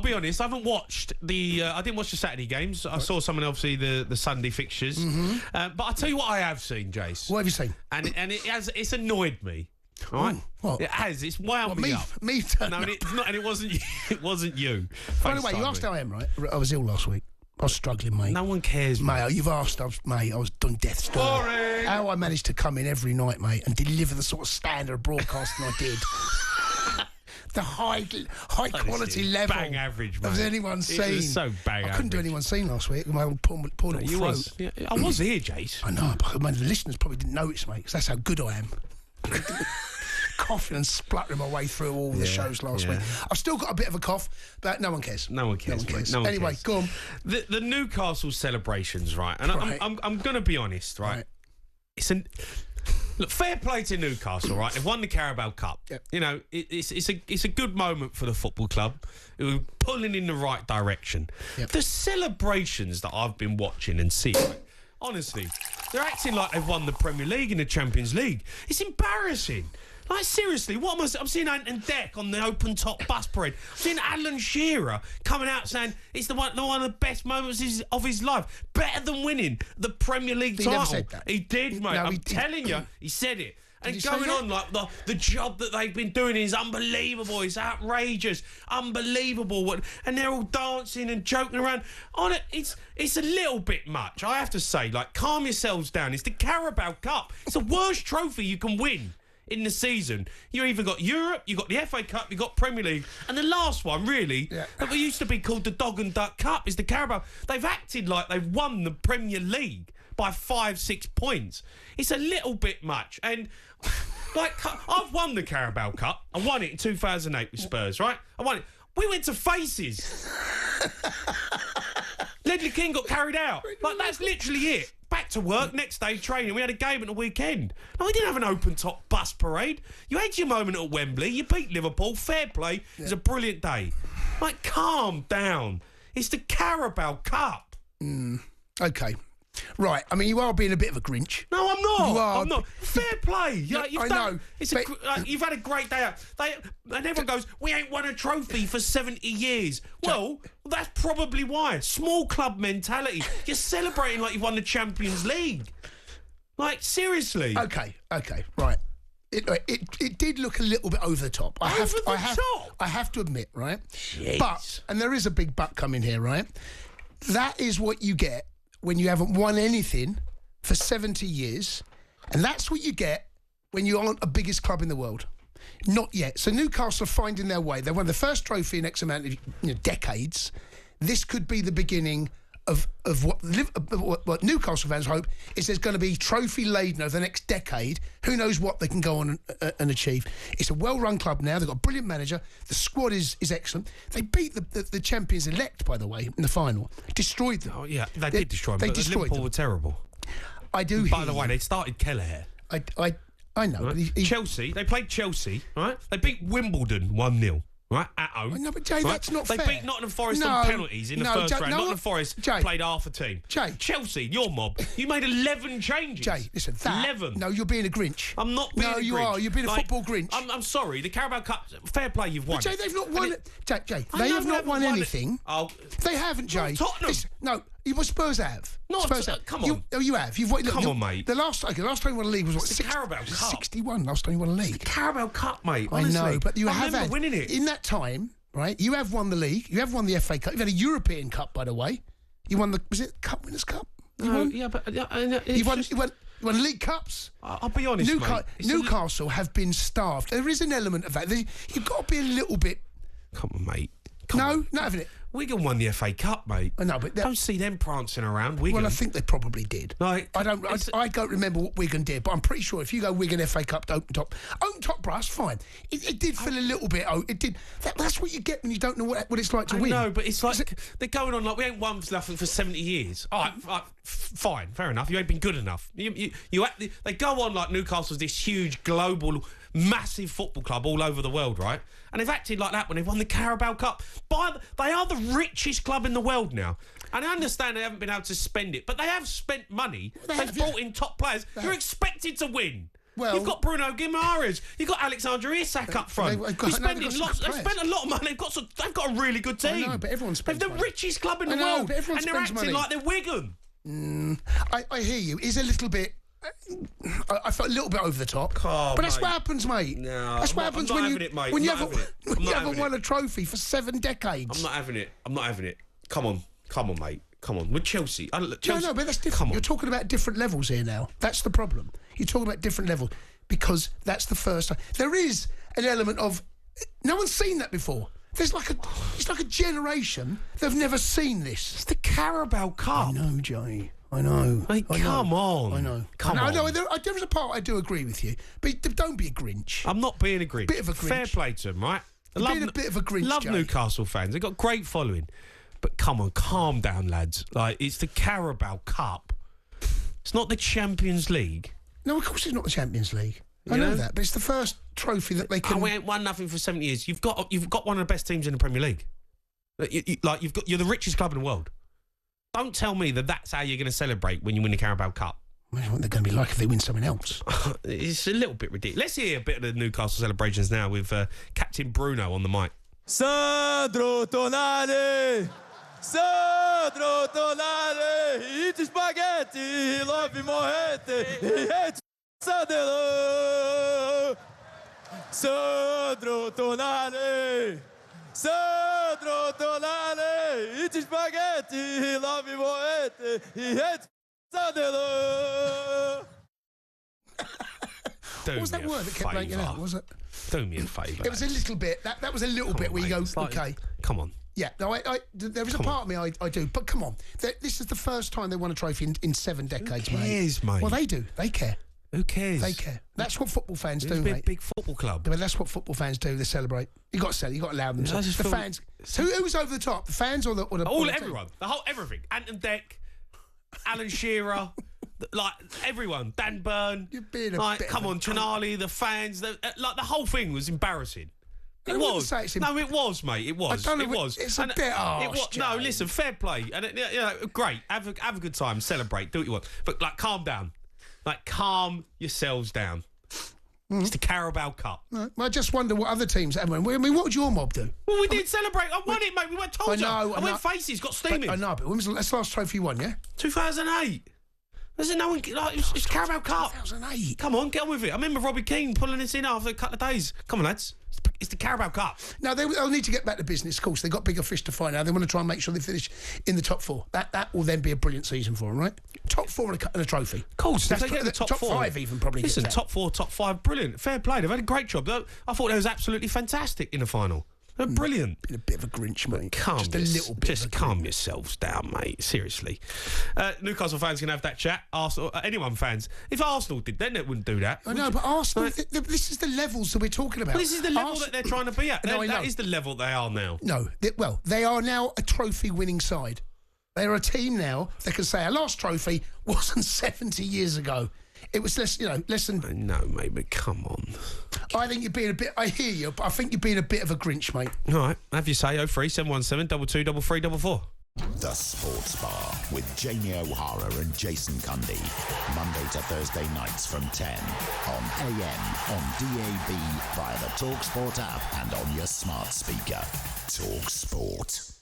be honest, I haven't watched I didn't watch the Saturday games. I saw some of obviously the Sunday fixtures. But I'll tell you what I have seen, Jace. What have you seen? And it's annoyed me. All right, what? It has. It's wound me up. Me too. No, it's not, and it wasn't. It wasn't you. By the way, you asked how I am, right? I was ill last week. I was struggling, mate. No one cares, mate. You've asked, I was doing death's door. Boring. How I managed to come in every night, mate, and deliver the sort of standard of broadcasting I did. The high quality level. Bang average, mate. Has anyone seen? It was so bang average. I couldn't do anyone seen last week. My poor little throat. Yeah, I was here, Jace. I know, but the listeners probably didn't notice, mate, because that's how good I am. Coughing and spluttering my way through all the shows last week. I've still got a bit of a cough, but no one cares. No one cares. Anyway, go on. The Newcastle celebrations, right? And I'm going to be honest, right? Look, fair play to Newcastle, right? They've won the Carabao Cup. Yep. You know, it's a good moment for the football club. It was pulling in the right direction. Yep. The celebrations that I've been watching and seeing, honestly, they're acting like they've won the Premier League and the Champions League. It's embarrassing. Like, seriously, what am I... I'm seeing Ant and Deck on the open-top bus parade. I'm seeing Alan Shearer coming out saying it's one of the best moments of his life. Better than winning the Premier League title. He never said that. He did, mate. I'm telling you, he said it. And going on, like, the job that they've been doing is unbelievable. It's outrageous. Unbelievable. And they're all dancing and joking around. On it, it's a little bit much, I have to say. Like, calm yourselves down. It's the Carabao Cup. It's the worst trophy you can win in the season. You either got Europe, you got the FA Cup, you got Premier League, and the last one, really, that used to be called the Dog and Duck Cup, is the Carabao. They've acted like they've won the Premier League by 5-6 points. It's a little bit much. And, like, I've won the Carabao Cup. I won it in 2008 with Spurs, right? I won it. We went to Faces. Ledley King got carried out. Like, that's literally it. Back to work, next day training. We had a game at the weekend. No, we didn't have an open-top bus parade. You had your moment at Wembley. You beat Liverpool. Fair play. It was a brilliant day. Like, calm down. It's the Carabao Cup. Okay. Right. I mean, you are being a bit of a Grinch. No, I'm not. You are. I'm not. Fair play. I know. You've had a great day out. And everyone goes, we ain't won a trophy for 70 years. Well, that's probably why. Small club mentality. You're celebrating like you've won the Champions League. Like, seriously. Okay, right. It did look a little bit over the top. I have to admit, right? Jeez. But, and there is a big but coming here, right? That is what you get when you haven't won anything for 70 years. And that's what you get when you aren't the biggest club in the world. Not yet. So Newcastle are finding their way. They won the first trophy in X amount of decades. This could be the beginning of what Newcastle fans hope is there's going to be trophy laden over the next decade. Who knows what they can go on and achieve. It's a well-run club now. They've got a brilliant manager. The squad is excellent. They beat the champions-elect, by the way, in the final. Destroyed them. Oh, yeah, they did destroy them. Destroyed Liverpool them. were terrible. I do By the way, they started Kelleher. I know. Right? But Chelsea, they played Chelsea, right? They beat Wimbledon 1-0. Right, at home. No, but Jay, that's not fair. They beat Nottingham Forest on penalties in the first round. Nottingham Forest played half a team. Chelsea, your mob, you made 11 changes. Jay, listen, 11. No, you're being a Grinch. I'm not being a Grinch. No, you are. You're being a football Grinch. I'm sorry, the Carabao Cup, fair play, you've won. But Jay, they've not won it. Jay, they have not won anything. Oh, they haven't, Jay. Tottenham. No, Spurs have. Spurs have. Come on. You have. You've won. Come on, mate. The last time you won a league was what? The Carabao Cup. 61. Last time you won a league. The Carabao Cup, mate. Honestly. I know, but you I have remember winning it in that time. Right, you have won the league. You have won the FA Cup. You've had a European Cup, by the way. You won was it Cup Winners' Cup? You won? Yeah, but you won League Cups. I'll be honest, mate. Newcastle have been starved. There is an element of that. You've got to be a little bit. Come on, mate. Not having it. Wigan won the FA Cup, mate. I know, but don't see them prancing around. Wigan. Well, I think they probably did. Like, I don't remember what Wigan did, but I'm pretty sure if you go Wigan FA Cup open top brass, fine. It did feel a little bit. It did. That's what you get when you don't know what it's like to win. No, but it's like they're going on like we ain't won nothing for 70 years. All right, fine, fair enough. You ain't been good enough. They go on like Newcastle's this huge global, massive football club all over the world, right? And they've acted like that when they've won the Carabao Cup. They are the richest club in the world now. And I understand they haven't been able to spend it, but they have spent money. They've brought in top players. You're expected to win. Well, you've got Bruno Guimaraes. You've got Alexander Isak up front. They've spent a lot of money. They've got a really good team. I know, but everyone spends They're the money. richest club in the world, but everyone and they're spends acting money. like they're Wigan. I hear you. He's a little bit. I felt a little bit over the top. But that's what happens, mate. No, that's what happens when you haven't won a trophy for 7 decades. I'm not having it. Come on, mate. Come on. With Chelsea. No, but that's different. You're talking about different levels here now. That's the problem. You're talking about different levels because that's the first time. There is an element of no one's seen that before. It's like a generation that have never seen this. It's the Carabao Cup. I know, Joey. I know. Mate, come on. I know. Come on. There is a part I do agree with you, but don't be a Grinch. I'm not being a Grinch. Bit of a Grinch. Fair play to them, right? You're being a bit of a Grinch, Love Jay. Newcastle fans. They've got great following. But come on, calm down, lads. Like, it's the Carabao Cup. It's not the Champions League. No, of course it's not the Champions League. I know that, but it's the first trophy that they can. We ain't won nothing for 70 years. You've got one of the best teams in the Premier League. You're the richest club in the world. Don't tell me that that's how you're going to celebrate when you win the Carabao Cup. I wonder what they're going to be like if they win something else. It's a little bit ridiculous. Let's hear a bit of the Newcastle celebrations now with Captain Bruno on the mic. Sandro Tonali, eat spaghetti, love morrete, hate Sandro. Sandro Tonali, eat spaghetti, love morrete, hate Sandro. What was that word that kept blanking out? Was it? Do me a favour. It was a little bit. That was a little bit where you go, okay. Come on. Yeah, no, there is a part of me I do, but come on. This is the first time they won a trophy in 7 decades, Who cares, mate? Well, they do. They care. Who cares? They care. That's what football fans do, It's mate. a big football club. Yeah, but that's what football fans do. They celebrate. You got to sell. You got to allow them. The fans. Who was over the top? The fans or the everyone. The whole everything. Anton Deck, Alan Shearer. Like everyone, Dan Burn. You're being a like, bit come of on, Tonali, the fans, the whole thing was embarrassing. It was. No, it was, mate. It was. I don't know, it was. It's a bit harsh. No, listen, fair play, and great. Have a good time, celebrate, do what you want, but calm down. Calm yourselves down. It's the Carabao Cup. Well, I just wonder what other teams have. I mean, what would your mob do? Well, we did celebrate. I won it, mate. We went told you. I went faces, got steaming. I know, but when was the last trophy you won? Yeah, 2008. There's no one it's Carabao Cup. 2008. Come on, get on with it. I remember Robbie Keane pulling this in after a couple of days. Come on, lads. It's the Carabao Cup. Now, they'll need to get back to business, of course. They've got bigger fish to fry now. They want to try and make sure they finish in the top 4. That will then be a brilliant season for them, right? Top 4 and a trophy. Of course. That's they get the top 4. 5 even probably. Listen, top 4, top 5, brilliant. Fair play. They've had a great job. I thought they was absolutely fantastic in the final. They're brilliant. Been a bit of a Grinch, mate. Just a little bit. Just calm yourselves down, mate. Seriously. Newcastle fans can have that chat. Arsenal, anyone fans. If Arsenal did, then it wouldn't do that. I know, but Arsenal, this is the levels that we're talking about. Well, this is the level that they're trying to be at. That is the level they are now. No, they are now a trophy-winning side. They are a team now that can say our last trophy wasn't 70 years ago. It was less than. I know, mate, but come on. I think you're being a bit. I hear you, but I think you're being a bit of a Grinch, mate. All right, have you say 03717 22 33 The Sports Bar with Jamie O'Hara and Jason Cundy. Monday to Thursday nights from 10 on AM, on DAB, via the talkSPORT app and on your smart speaker. talkSPORT.